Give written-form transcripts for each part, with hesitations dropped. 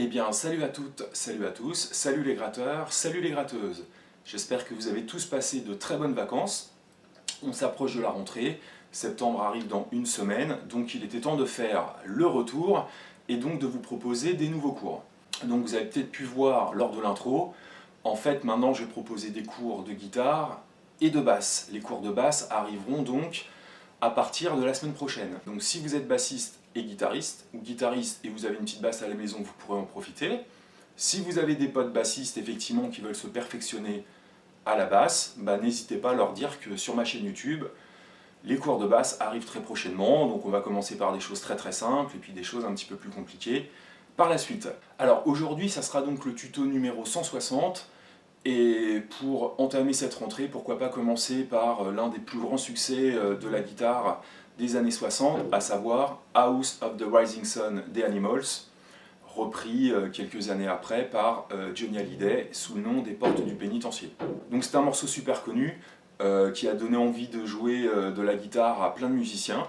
Eh bien, salut à toutes, salut à tous, salut les gratteurs, salut les gratteuses. J'espère que vous avez tous passé de très bonnes vacances. On s'approche de la rentrée, septembre arrive dans une semaine, donc il était temps de faire le retour et donc de vous proposer des nouveaux cours. Donc vous avez peut-être pu voir lors de l'intro, en fait maintenant je vais proposer des cours de guitare et de basse. Les cours de basse arriveront donc à partir de la semaine prochaine. Donc si vous êtes bassiste et guitariste, ou guitariste et vous avez une petite basse à la maison, vous pourrez en profiter. Si vous avez des potes bassistes effectivement qui veulent se perfectionner à la basse, n'hésitez pas à leur dire que sur ma chaîne YouTube, les cours de basse arrivent très prochainement, donc on va commencer par des choses très très simples et puis des choses un petit peu plus compliquées par la suite. Alors aujourd'hui, ça sera donc le tuto numéro 160, et pour entamer cette rentrée, pourquoi pas commencer par l'un des plus grands succès de la guitare des années 60, à savoir House of the Rising Sun des Animals, repris quelques années après par Johnny Hallyday sous le nom des Portes du Pénitencier. Donc c'est un morceau super connu qui a donné envie de jouer de la guitare à plein de musiciens.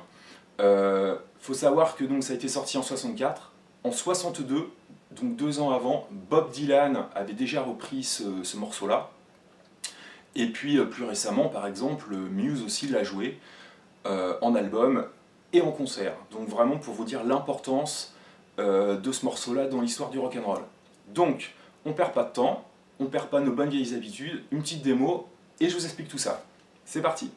Faut savoir que donc, ça a été sorti en 64. En 62, donc 2 ans avant, Bob Dylan avait déjà repris ce morceau-là. Et puis plus récemment, par exemple, Muse aussi l'a joué en album et en concert. Donc vraiment pour vous dire l'importance de ce morceau-là dans l'histoire du rock'n'roll. Donc, on perd pas de temps, on perd pas nos bonnes vieilles habitudes, une petite démo, et je vous explique tout ça. C'est parti!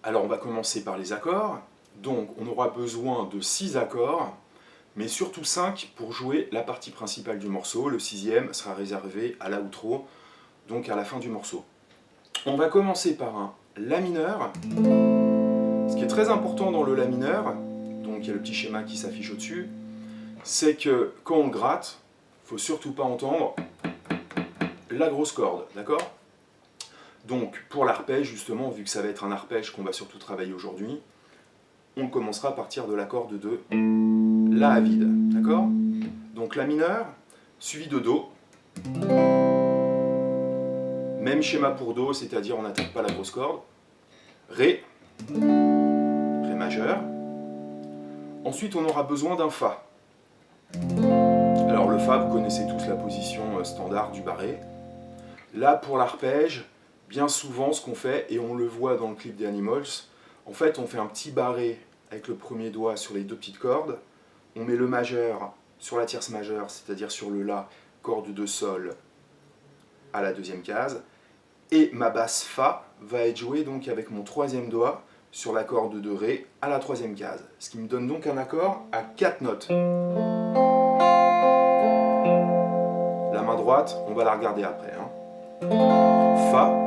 Alors on va commencer par les accords. Donc on aura besoin de 6 accords, mais surtout 5 pour jouer la partie principale du morceau. Le 6e sera réservé à l'outro, donc à la fin du morceau. On va commencer par un La mineur. Ce qui est très important dans le La mineur, donc il y a le petit schéma qui s'affiche au-dessus, c'est que quand on le gratte, il ne faut surtout pas entendre la grosse corde, d'accord ? Donc, pour l'arpège, justement, vu que ça va être un arpège qu'on va surtout travailler aujourd'hui, on commencera à partir de l'accord de La à vide, d'accord? Donc La mineur, suivi de Do. Même schéma pour Do, c'est-à-dire on n'attaque pas la grosse corde. Ré, Ré majeur. Ensuite, on aura besoin d'un Fa. Alors le Fa, vous connaissez tous la position standard du barré. Là, pour l'arpège, bien souvent, ce qu'on fait, et on le voit dans le clip des Animals, en fait, on fait un petit barré avec le premier doigt sur les 2 petites cordes, on met le majeur sur la tierce majeure, c'est-à-dire sur le La, corde de Sol, à la 2e case, et ma basse Fa va être jouée donc avec mon 3e doigt sur la corde de Ré, à la 3e case, ce qui me donne donc un accord à 4 notes. La main droite, on va la regarder après. Fa.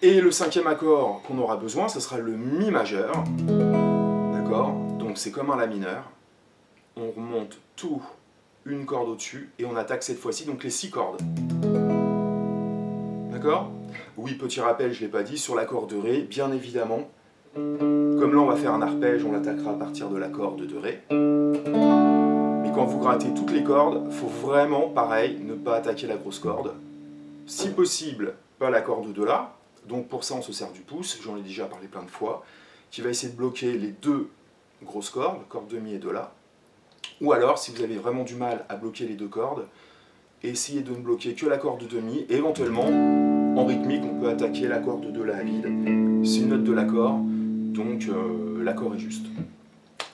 Et le 5e accord qu'on aura besoin, ce sera le Mi majeur. D'accord? Donc c'est comme un La mineur. On remonte tout une corde au-dessus et on attaque cette fois-ci donc les 6 cordes. D'accord? Oui, petit rappel, je ne l'ai pas dit, sur l'accord de Ré, bien évidemment. Comme là on va faire un arpège, on l'attaquera à partir de la corde de Ré. Mais quand vous grattez toutes les cordes, il faut vraiment, pareil, ne pas attaquer la grosse corde. Si possible, pas la corde de La. Donc pour ça, on se sert du pouce, j'en ai déjà parlé plein de fois, qui va essayer de bloquer les 2 grosses cordes, corde de Mi et de La. Ou alors, si vous avez vraiment du mal à bloquer les 2 cordes, essayez de ne bloquer que la corde de Mi, et éventuellement, en rythmique, on peut attaquer la corde de La à vide. C'est une note de l'accord, donc l'accord est juste.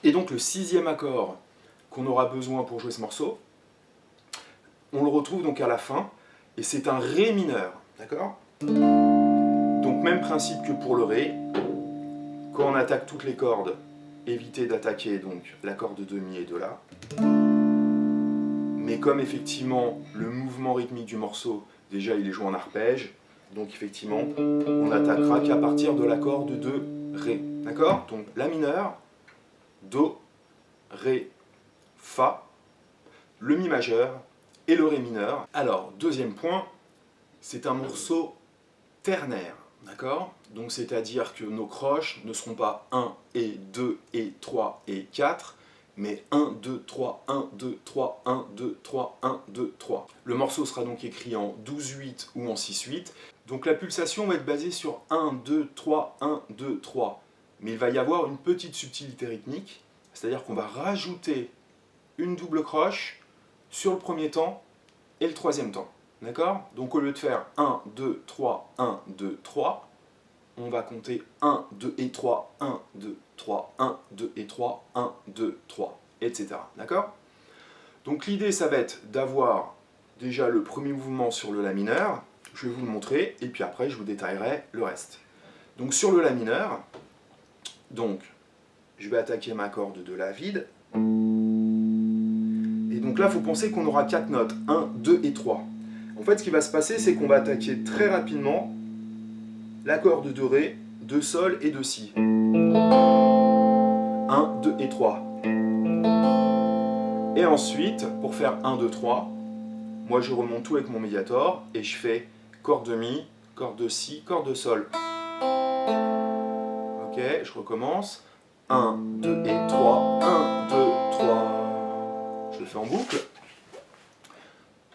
Et donc le 6e accord qu'on aura besoin pour jouer ce morceau, on le retrouve donc à la fin, et c'est un Ré mineur, d'accord ? Donc même principe que pour le Ré, quand on attaque toutes les cordes, évitez d'attaquer donc la corde de Mi et de La. Mais comme effectivement le mouvement rythmique du morceau, déjà il est joué en arpège, donc effectivement on n'attaquera qu'à partir de l'accord de Ré. D'accord? Donc La mineur, Do, Ré, Fa, le Mi majeur et le Ré mineur. Alors, deuxième point, c'est un morceau ternaire. D'accord? Donc c'est-à-dire que nos croches ne seront pas 1 et 2 et 3 et 4, mais 1, 2, 3, 1, 2, 3, 1, 2, 3, 1, 2, 3. Le morceau sera donc écrit en 12-8 ou en 6-8. Donc la pulsation va être basée sur 1, 2, 3, 1, 2, 3. Mais il va y avoir une petite subtilité rythmique, c'est-à-dire qu'on va rajouter une double croche sur le premier temps et le troisième temps. D'accord? Donc au lieu de faire 1, 2, 3, 1, 2, 3, on va compter 1, 2 et 3, 1, 2, 3, 1, 2 et 3, 1, 2, 3, etc. D'accord? Donc l'idée, ça va être d'avoir déjà le premier mouvement sur le La mineur, je vais vous le montrer, et puis après je vous détaillerai le reste. Donc sur le La mineur, donc, je vais attaquer ma corde de La vide, et donc là, il faut penser qu'on aura 4 notes, 1, 2 et 3. En fait, ce qui va se passer, c'est qu'on va attaquer très rapidement la corde de Ré, de Sol et de Si. 1, 2 et 3. Et ensuite, pour faire 1, 2, 3, moi je remonte tout avec mon médiator et je fais corde de Mi, corde de Si, corde de Sol. Ok, je recommence. 1, 2 et 3, 1, 2, 3. Je le fais en boucle.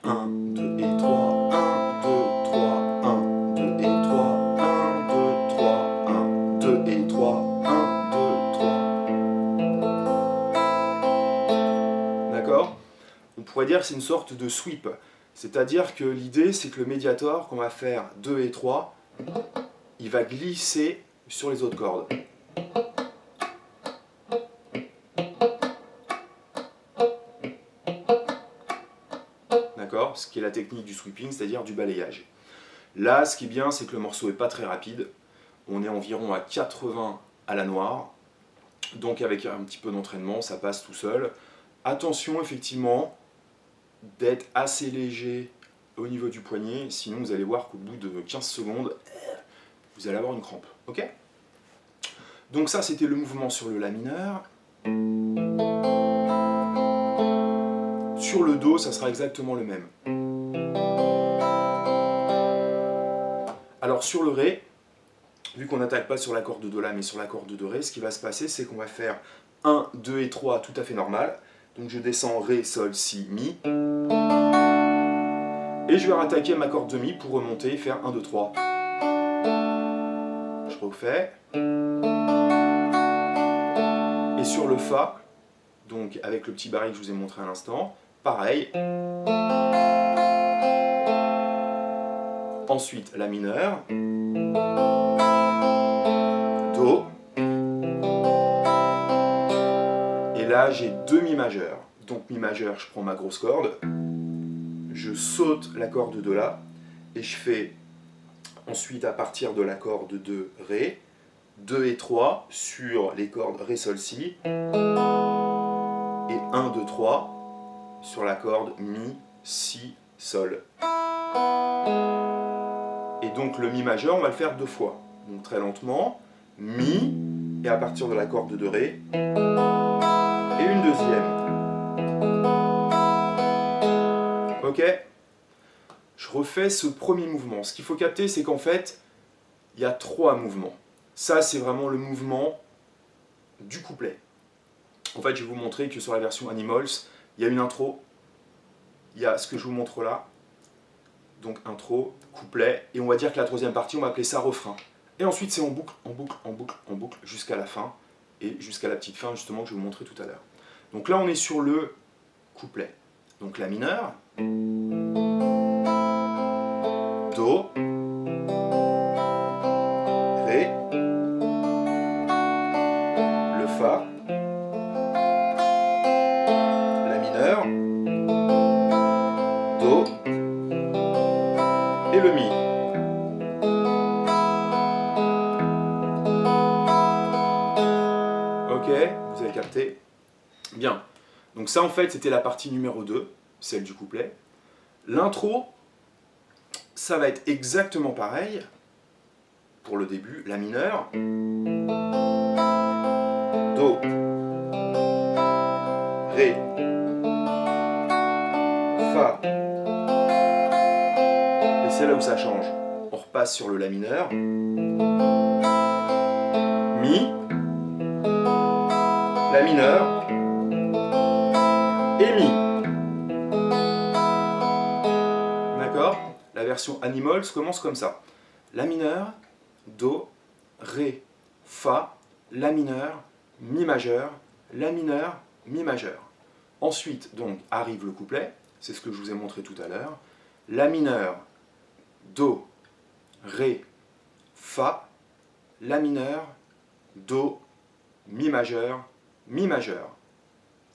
1, 2 et 3, 1, 2, 3, 1, 2 et 3, 1, 2, 3, 1, 2 et 3, 1, 2, 3. D'accord? On pourrait dire que c'est une sorte de sweep. C'est-à-dire que l'idée, c'est que le médiator, qu'on va faire 2 et 3, il va glisser sur les autres cordes. D'accord? Ce qui est la technique du sweeping, c'est-à-dire du balayage. Là, ce qui est bien, c'est que le morceau n'est pas très rapide. On est environ à 80 à la noire. Donc avec un petit peu d'entraînement, ça passe tout seul. Attention, effectivement, d'être assez léger au niveau du poignet, sinon vous allez voir qu'au bout de 15 secondes, vous allez avoir une crampe. Ok? Donc ça, c'était le mouvement sur le La mineur. Sur le Do, ça sera exactement le même. Alors sur le Ré, vu qu'on n'attaque pas sur la corde de La mais sur la corde de Ré, ce qui va se passer, c'est qu'on va faire 1, 2 et 3 tout à fait normal. Donc je descends Ré, Sol, Si, Mi. Et je vais rattaquer ma corde de Mi pour remonter et faire 1, 2, 3. Je refais. Et sur le Fa, donc avec le petit baril que je vous ai montré à l'instant, pareil. Ensuite, La mineur. Do. Et là, j'ai deux Mi majeurs. Donc Mi majeur, je prends ma grosse corde, je saute la corde de La, et je fais ensuite à partir de la corde de Ré, 2 et 3 sur les cordes Ré, Sol, Si, et 1, 2, 3 sur la corde Mi, Si, Sol. Et donc le Mi majeur, on va le faire deux fois. Donc très lentement, Mi, et à partir de la corde de Ré, et une deuxième. Ok? Je refais ce premier mouvement. Ce qu'il faut capter, c'est qu'en fait, il y a trois mouvements. Ça, c'est vraiment le mouvement du couplet. En fait, je vais vous montrer que sur la version Animals, il y a une intro, il y a ce que je vous montre là, donc intro, couplet, et on va dire que la troisième partie, on va appeler ça refrain. Et ensuite, c'est en boucle, en boucle, en boucle, en boucle, jusqu'à la fin, et jusqu'à la petite fin, justement, que je vais vous montrer tout à l'heure. Donc là, on est sur le couplet. Donc La mineur, Do, Ré, le Fa, La mineur, Do, et le Mi. Ok, vous avez capté? Bien. Donc ça, en fait, c'était la partie numéro 2. celle du couplet. L'intro, ça va être exactement pareil. Pour le début, la mineur, Do, Ré, Fa. Et c'est là où ça change. On repasse sur le La mineur, Mi, La mineur et Mi. D'accord? La version Animals commence comme ça. La mineur, Do, Ré, Fa, La mineur, Mi majeur, La mineur, Mi majeur. Ensuite, donc, arrive le couplet, c'est ce que je vous ai montré tout à l'heure. La mineur, Do, Ré, Fa, La mineur, Do, Mi majeur, Mi majeur.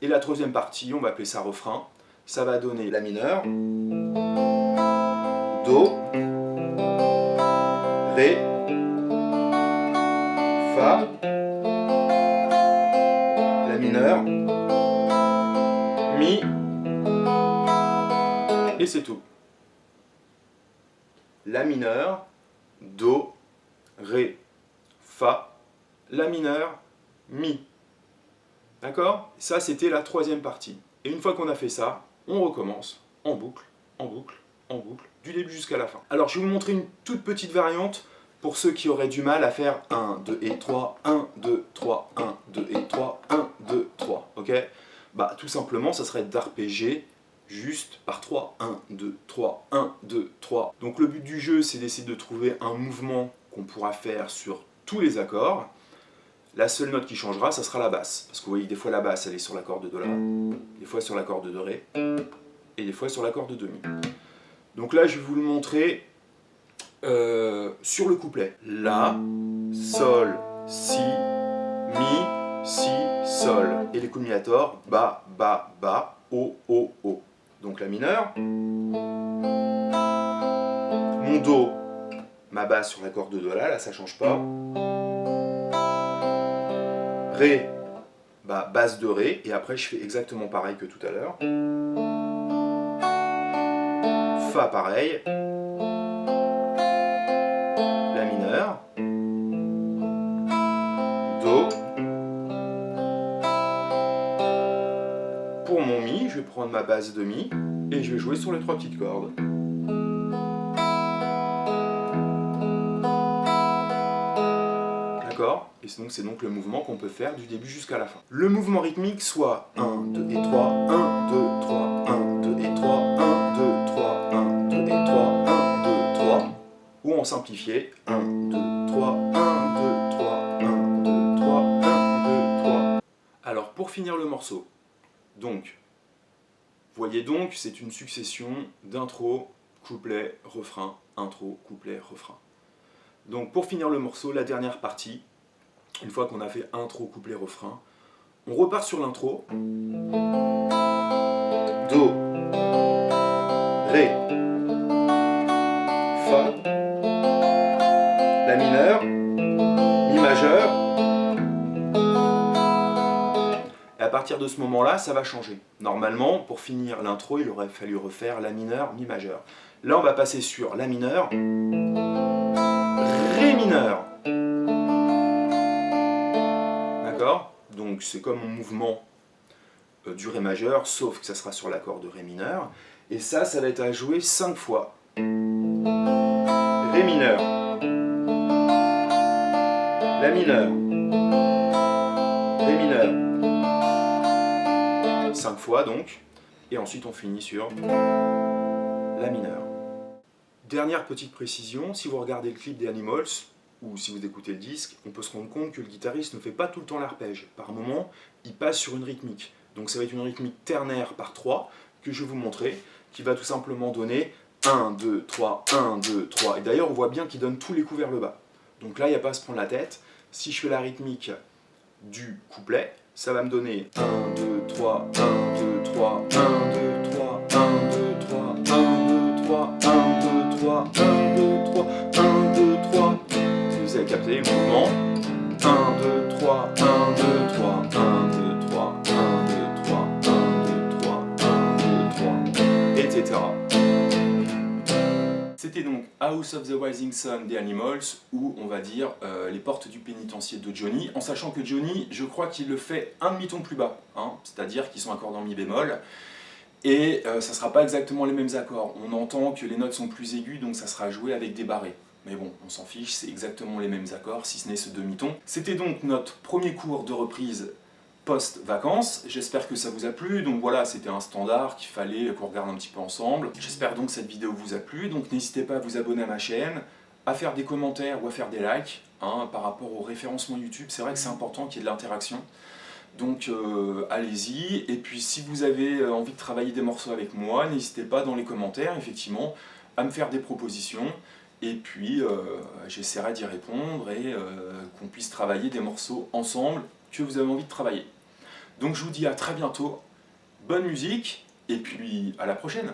Et la troisième partie, on va appeler ça refrain, ça va donner La mineur, Do, Ré, Fa, La mineur, Mi, et c'est tout. La mineur, Do, Ré, Fa, La mineur, Mi. D'accord? Ça, c'était la troisième partie. Et une fois qu'on a fait ça, on recommence en boucle, en boucle, en boucle, du début jusqu'à la fin. Alors, je vais vous montrer une toute petite variante pour ceux qui auraient du mal à faire 1, 2 et 3, 1, 2, 3, 1, 2 et 3, 1, 2, 3. Ok? Bah, tout simplement, ça serait d'arpéger juste par 3. 1, 2, 3, 1, 2, 3. Donc le but du jeu, c'est d'essayer de trouver un mouvement qu'on pourra faire sur tous les accords. La seule note qui changera, ça sera la basse. Parce que vous voyez, des fois la basse, elle est sur l'accord de Do, La, des fois sur l'accord de Do, Ré, et des fois sur l'accord de Do, Mi. Donc là, je vais vous le montrer sur le couplet. La, Sol, Si, Mi, Si, Sol. Et les culminators, Ba, Ba, Ba, O, O, O. Donc la mineur. Mon Do, ma basse sur l'accord de Do, là ça change pas. Ré, bah, basse de Ré, et après je fais exactement pareil que tout à l'heure. Fa pareil. La mineur. Do. Pour mon Mi, je vais prendre ma basse de Mi, et je vais jouer sur les trois petites cordes. D'accord? Et donc c'est donc le mouvement qu'on peut faire du début jusqu'à la fin. Le mouvement rythmique soit 1, 2 et 3, 1, 2, 3, 1, 2 et 3, 1, 2, 3, 1, 2 et 3, 1, 2, 3. Ou en simplifié, 1, 2, 3, 1, 2, 3, 1, 2, 3, 1, 2, 3. Alors pour finir le morceau, donc, voyez donc, c'est une succession d'intro, couplet, refrain, intro, couplet, refrain. Donc pour finir le morceau, la dernière partie, une fois qu'on a fait intro, couplet, refrain, on repart sur l'intro. Do, Ré, Fa, La mineur, Mi majeur. Et à partir de ce moment-là, ça va changer. Normalement, pour finir l'intro, il aurait fallu refaire La mineur, Mi majeur. Là, on va passer sur La mineur, Ré mineur. D'accord? Donc c'est comme un mouvement du Ré majeur, sauf que ça sera sur l'accord de Ré mineur. Et ça va être à jouer 5 fois. Ré mineur. La mineur. Ré mineur. 5 fois donc. Et ensuite on finit sur La mineur. Dernière petite précision, si vous regardez le clip des Animals, ou si vous écoutez le disque, on peut se rendre compte que le guitariste ne fait pas tout le temps l'arpège. Par moment, il passe sur une rythmique. Donc ça va être une rythmique ternaire par 3, que je vais vous montrer, qui va tout simplement donner 1, 2, 3, 1, 2, 3. Et d'ailleurs, on voit bien qu'il donne tous les coups vers le bas. Donc là, il n'y a pas à se prendre la tête. Si je fais la rythmique du couplet, ça va me donner 1, 2, 3, 1, 2, 3, 1, 2, 3, 1, 2, 3, 1, 2, 3, 1, 2, 3, 1, 2, 3, 1, 2, 3. Vous avez capté le mouvement. 1, 2, 3, 1, 2, 3, 1, 2, 3, 1, 2, 3, 1, 2, 3, 1, 2, 3. House of the Rising Sun des Animals, ou on va dire les portes du pénitencier de Johnny, en sachant que Johnny, je crois qu'il le fait un demi-ton plus bas, hein, c'est-à-dire qu'ils sont accords dans mi bémol, et ça ne sera pas exactement les mêmes accords. On entend que les notes sont plus aiguës, donc ça sera joué avec des barrés. Mais bon, on s'en fiche, c'est exactement les mêmes accords, si ce n'est ce demi-ton. C'était donc notre premier cours de reprise post-vacances. J'espère que ça vous a plu. Donc voilà, c'était un standard qu'il fallait qu'on regarde un petit peu ensemble. J'espère donc que cette vidéo vous a plu. Donc n'hésitez pas à vous abonner à ma chaîne, à faire des commentaires ou à faire des likes hein, par rapport au référencement YouTube. C'est vrai que c'est important qu'il y ait de l'interaction. Donc allez-y. Et puis si vous avez envie de travailler des morceaux avec moi, n'hésitez pas dans les commentaires, effectivement, à me faire des propositions. Et puis j'essaierai d'y répondre et qu'on puisse travailler des morceaux ensemble que vous avez envie de travailler. Donc je vous dis à très bientôt, bonne musique, et puis à la prochaine!